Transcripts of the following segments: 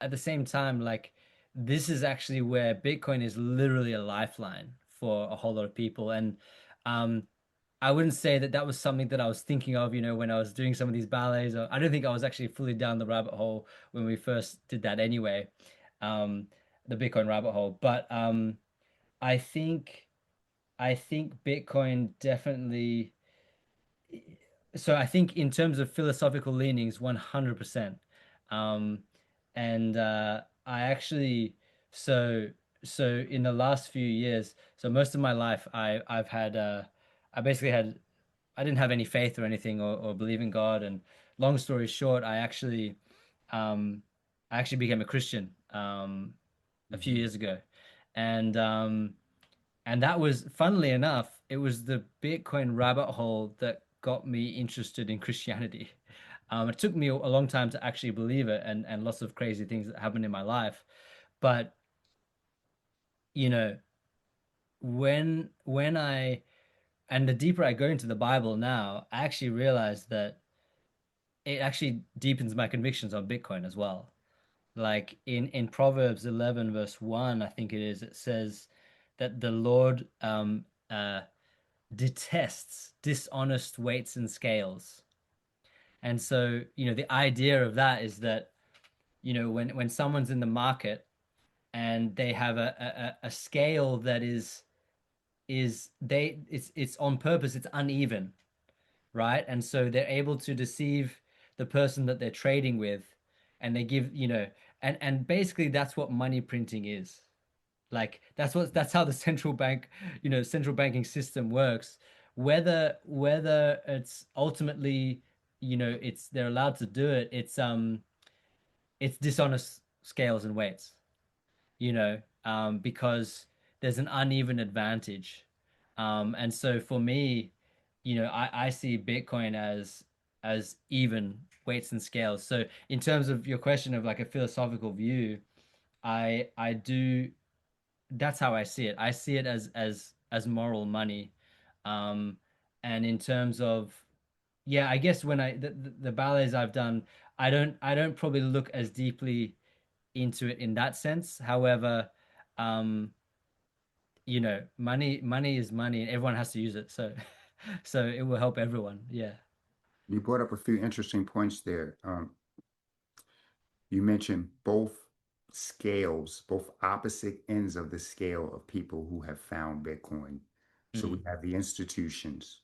at the same time, like this is actually where Bitcoin is literally a lifeline for a whole lot of people. And um, I wouldn't say that that was something that I was thinking of, when I was doing some of these ballets. Or I don't think I was actually fully down the rabbit hole when we first did that anyway, um, the Bitcoin rabbit hole. But I think I think Bitcoin definitely. So I think in terms of philosophical leanings, 100%. Um, and I actually so so in the last few years, so most of my life I've had I basically had I didn't have any faith or anything or believe in God. And long story short, um I actually became a Christian a few Mhm. years ago. And and that was, funnily enough, it was the Bitcoin rabbit hole that got me interested in Christianity. It took me a long time to actually believe it, and lots of crazy things that happened in my life. But, you know, when I and the deeper I go into the Bible now, I actually realize that it actually deepens my convictions on Bitcoin as well. Like in Proverbs 11 verse 1, I think it is, it says that the Lord detests dishonest weights and scales. And so, the idea of that is that, when someone's in the market and they have a scale that it's on purpose, it's uneven, right? And so they're able to deceive the person that they're trading with, and they give, and basically that's what money printing is. Like that's how the central banking system works. Whether it's ultimately, it's they're allowed to do it, it's dishonest scales and weights, because there's an uneven advantage. And so for me, I see Bitcoin as even weights and scales. So in terms of your question of like a philosophical view, I do that's how I see it. I see it as moral money. Um, and in terms of, yeah, I guess when the ballets I've done, I don't probably look as deeply into it in that sense. However, um, money is money, and everyone has to use it. So so it will help everyone. Yeah. You brought up a few interesting points there. You mentioned both scales, both opposite ends of the scale of people who have found Bitcoin. So we Mm, have the institutions,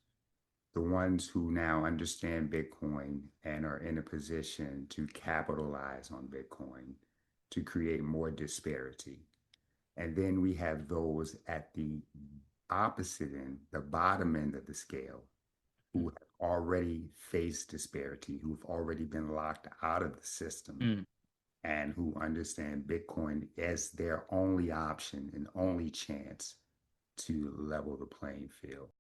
the ones who now understand Bitcoin and are in a position to capitalize on Bitcoin to create more disparity. And then we have those at the opposite end, the bottom end of the scale, who mm, have already faced disparity, who've already been locked out of the system, mm. and who understand Bitcoin as their only option and only chance to level the playing field.